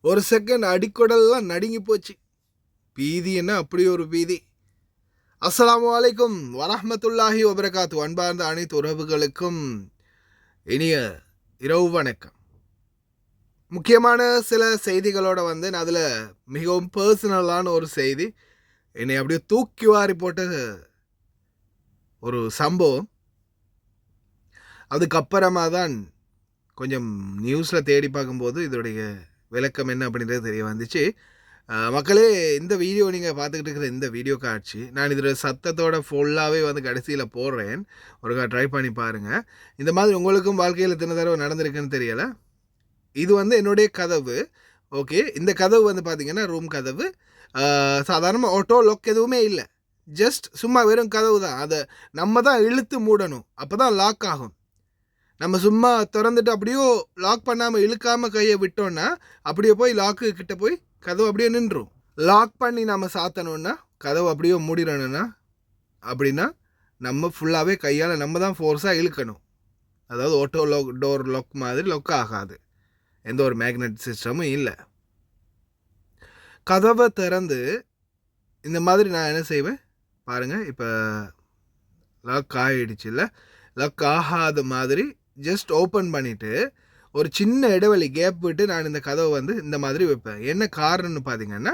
ஒரு செகண்ட் அடிக்குடல்லாம் நடுங்கி போச்சு. பீதி என்ன அப்படி ஒரு பீதி. அஸ்ஸலாமு அலைக்கும் வரஹ்மத்துல்லாஹி வபரகாத்து. அன்பார்ந்த அனைத்து உறவுகளுக்கும் இனிய இரவு வணக்கம். முக்கியமான சில செய்திகளோட நான் அதில் மிகவும் பர்சனலான ஒரு செய்தி, என்னை அப்படியே தூக்கி வாரி போட்ட ஒரு சம்பவம். அதுக்கப்புறமா தான் கொஞ்சம் நியூஸில் தேடி பார்க்கும்போது இதோடைய விளக்கம் என்ன அப்படின்றது தெரிய வந்துச்சு. மக்களே, இந்த வீடியோ நீங்கள் பார்த்துக்கிட்டு இருக்கிற இந்த வீடியோ காட்சி நான் இதில் சத்தத்தோட ஃபுல்லாகவே கடைசியில் போடுறேன். ஒருக்கா ட்ரை பண்ணி பாருங்கள். இந்த மாதிரி உங்களுக்கும் வாழ்க்கையில் எத்தனை தடவை நடந்திருக்குன்னு தெரியலை. இது என்னுடைய கதவு. ஓகே, இந்த கதவு பார்த்திங்கன்னா ரூம் கதவு. சாதாரணமாக ஆட்டோ லாக் எதுவுமே இல்லை, ஜஸ்ட் சும்மா வெறும் கதவு தான். அதை நம்ம தான் இழுத்து மூடணும், அப்போ தான் லாக் ஆகும். நம்ம சும்மா திறந்துட்டு அப்படியோ லாக் பண்ணாமல் இழுக்காமல் கையை விட்டோன்னா அப்படியே போய் லாக்கு கிட்ட போய் கதவு அப்படியே நின்றும். லாக் பண்ணி நம்ம சாத்தணுன்னா கதவு அப்படியே மூடிடணும்னா அப்படின்னா நம்ம ஃபுல்லாகவே கையால் நம்ம தான் ஃபோர்ஸாக இழுக்கணும். அதாவது ஆட்டோ லாக் டோர் லாக் மாதிரி லாக் ஆகாது, எந்த ஒரு மேக்னெட் சிஸ்டமும் இல்லை. கதவை திறந்து இந்த மாதிரி நான் என்ன செய்வேன் பாருங்கள். இப்போ லாக் ஆகிடுச்சு இல்லை, லாக் ஆகாத மாதிரி ஜஸ்ட் ஓப்பன் பண்ணிவிட்டு ஒரு சின்ன இடைவெளி கேப் விட்டு நான் இந்த கதவை இந்த மாதிரி வைப்பேன். என்ன காரணம்னு பார்த்தீங்கன்னா,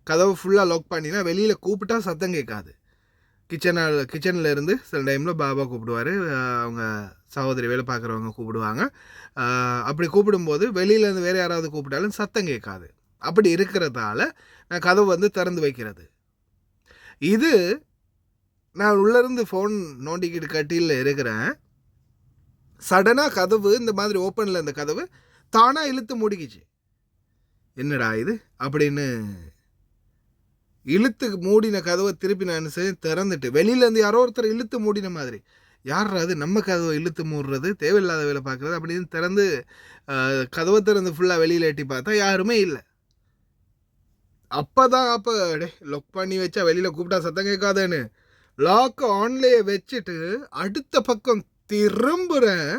கதவை ஃபுல்லாக லாக் பண்ணினா வெளியில் கூப்பிட்டா சத்தம் கேட்காது. கிச்சனில் இருந்து சில டைமில் பாபா கூப்பிடுவார், அவங்க சகோதரி வேலை பார்க்குறவங்க கூப்பிடுவாங்க. அப்படி கூப்பிடும்போது வெளியிலேருந்து வேறு யாராவது கூப்பிட்டாலும் சத்தம் கேட்காது. அப்படி இருக்கிறதால நான் கதவு திறந்து வைக்கிறது. இது நான் உள்ளேருந்து ஃபோன் நோண்டிக்கிட்டு கட்டியில் இருக்கிறேன். சடனாக கதவு இந்த மாதிரி ஓப்பனில் இந்த கதவு தானாக இழுத்து மூடிக்கிச்சு. என்னடா இது அப்படின்னு இழுத்து மூடின கதவை திருப்பி நான் திறந்துட்டு வெளியிலேருந்து யாரோ ஒருத்தர் இழுத்து மூடின மாதிரி, யாராவது நம்ம கதவை இழுத்து மூடுறது, தேவையில்லாத வேலை பார்க்குறது அப்படின்னு திறந்து கதவை திறந்து ஃபுல்லாக வெளியில் எட்டி பார்த்தா யாருமே இல்லை. அப்போ லாக் பண்ணி வச்சா வெளியில் கூப்பிட்டா சத்தம் கேட்காதேன்னு லாக் ஆன்லேயே வச்சுட்டு அடுத்த பக்கம் திரும்புகிறேன்.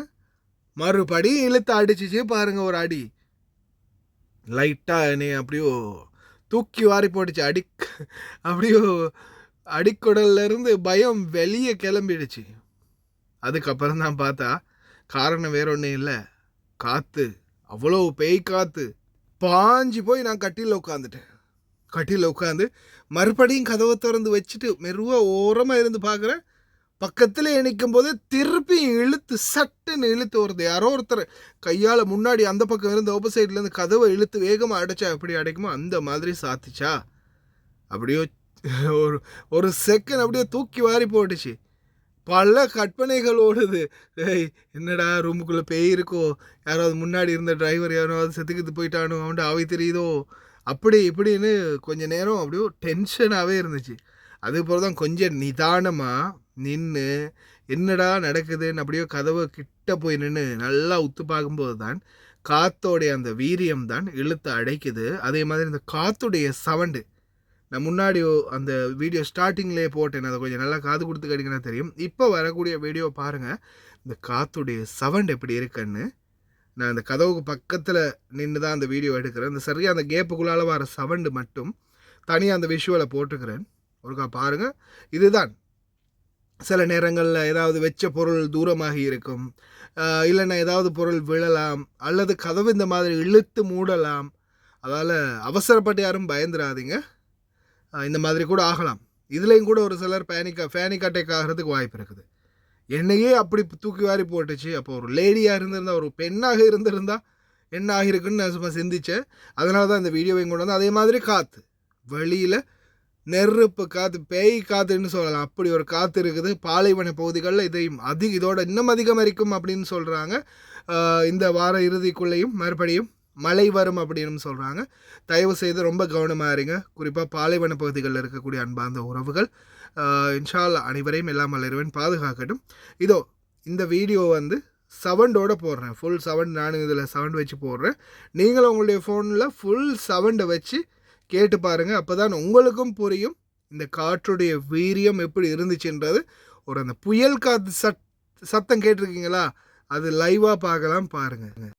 மறுபடியும் இழுத்து அடிச்சிச்சு பாருங்க, ஒரு அடி. லைட்டாக என்னை அப்படியோ தூக்கி வாரி போட்டுச்சு. அப்படியோ அடிக்குடல்லேருந்து பயம் வெளியே கிளம்பிடுச்சு. அதுக்கப்புறம் தான் பார்த்தா காரணம் வேற ஒன்றும் இல்லை, காற்று. அவ்வளோ பேய் காற்று. பாஞ்சு போய் நான் கட்டியில் உட்காந்துட்டேன். கட்டியில் உட்காந்து மறுபடியும் கதவை திறந்து வச்சுட்டு மெருவாக ஓரமாக இருந்து பார்க்குறேன். பக்கத்தில் நிற்கும் போது திருப்பி இழுத்து சட்டுன்னு இழுத்து வருது. யாரோ ஒருத்தர் கையால் முன்னாடி அந்த பக்கம் இருந்து ஆப்போசைட்லேருந்து கதவை இழுத்து வேகமாக அடைச்சா எப்படி அடைக்குமோ அந்த மாதிரி சாத்திச்சா. அப்படியோ ஒரு செகண்ட் அப்படியே தூக்கி வாரி போட்டுச்சு. பல கற்பனைகள் ஓடுது. என்னடா ரூமுக்குள்ளே பேய் இருக்கோ, யாராவது முன்னாடி இருந்த டிரைவர் யாராவது செத்துக்கிட்டு போயிட்டானோ, அவன்ட்டு ஆவி தெரியுதோ, அப்படி இப்படின்னு கொஞ்சம் நேரம் அப்படியோ டென்ஷனாகவே இருந்துச்சு. அதுபோல் தான் கொஞ்சம் நிதானமாக நின்று என்னடா நடக்குதுன்னு அப்படியே கதவை கிட்ட போய் நின்று நல்லா உத்து பார்க்கும்போது தான் காற்றோடைய அந்த வீரியம் தான் இழுத்து அடைக்குது. அதே மாதிரி இந்த காற்றுடைய சவுண்டு நான் முன்னாடி அந்த வீடியோ ஸ்டார்டிங்லேயே போட்டேன், அதை கொஞ்சம் நல்லா காது கொடுத்து கிடைக்கினா தெரியும். இப்போ வரக்கூடிய வீடியோ பாருங்கள், இந்த காற்றுடைய சவுண்ட் எப்படி இருக்குன்னு. நான் அந்த கதவுக்கு பக்கத்தில் நின்று தான் அந்த வீடியோ எடுக்கிறேன். அந்த சரியாக அந்த கேப்புக்குள்ளால் வர சவுண்டு மட்டும் தனியாக அந்த விஷுவலை போட்டுக்கிறேன். ஒருக்கா பாருங்கள். இதுதான் சில நேரங்களில் ஏதாவது வச்ச பொருள் தூரமாகி இருக்கும், இல்லைன்னா ஏதாவது பொருள் விழலாம், அல்லது கதவு இந்த மாதிரி இழுத்து மூடலாம். அதால் அவசரப்பட்டு யாரும் பயந்துடாதீங்க, இந்த மாதிரி கூட ஆகலாம். இதுலேயும் கூட ஒரு சிலர் பேனிக் அட்டாக் ஆகிறதுக்கு வாய்ப்பு இருக்குது. என்னையே அப்படி தூக்கி வாரி போட்டுச்சு. அப்போ ஒரு லேடியாக இருந்திருந்தால், ஒரு பெண்ணாக இருந்திருந்தால் என்ன ஆகிருக்குன்னு நான் சும்மா சிந்தித்தேன். அதனால தான் இந்த வீடியோவையும் கொண்டு வந்து. அதே மாதிரி காற்று, வெளியில் நெருப்பு காற்று, பேய் காற்றுன்னு சொல்லலாம், அப்படி ஒரு காற்று இருக்குது பாலைவன பகுதிகளில். இதையும் இதோட இன்னும் அதிகமாக இருக்கும் அப்படின்னு சொல்கிறாங்க. இந்த வார இறுதிக்குள்ளேயும் மறுபடியும் மழை வரும் அப்படின்னு சொல்கிறாங்க. தயவு செய்து ரொம்ப கவனமாக இருங்க, குறிப்பாக பாலைவன பகுதிகளில் இருக்கக்கூடிய அன்பார்ந்த உறவுகள். இன்ஷா அல்லாஹ் அனைவரையும் எல்லாம் வளருவேன் பாதுகாக்கட்டும். இதோ இந்த வீடியோ சவுண்டோடு போடுறேன், ஃபுல் சவுண்ட். நானும் இதில் சவுண்ட் வச்சு போடுறேன். நீங்களும் உங்களுடைய ஃபோனில் ஃபுல் சவுண்டை வச்சு கேட்டு பாருங்கள். அப்போ தான் உங்களுக்கும் புரியும் இந்த காற்றுடைய வீரியம் எப்படி இருந்துச்சுன்றது. அந்த புயல் காற்று சத்தம் கேட்டிருக்கீங்களா, அது லைவாக பார்க்கலாம், பாருங்கள்.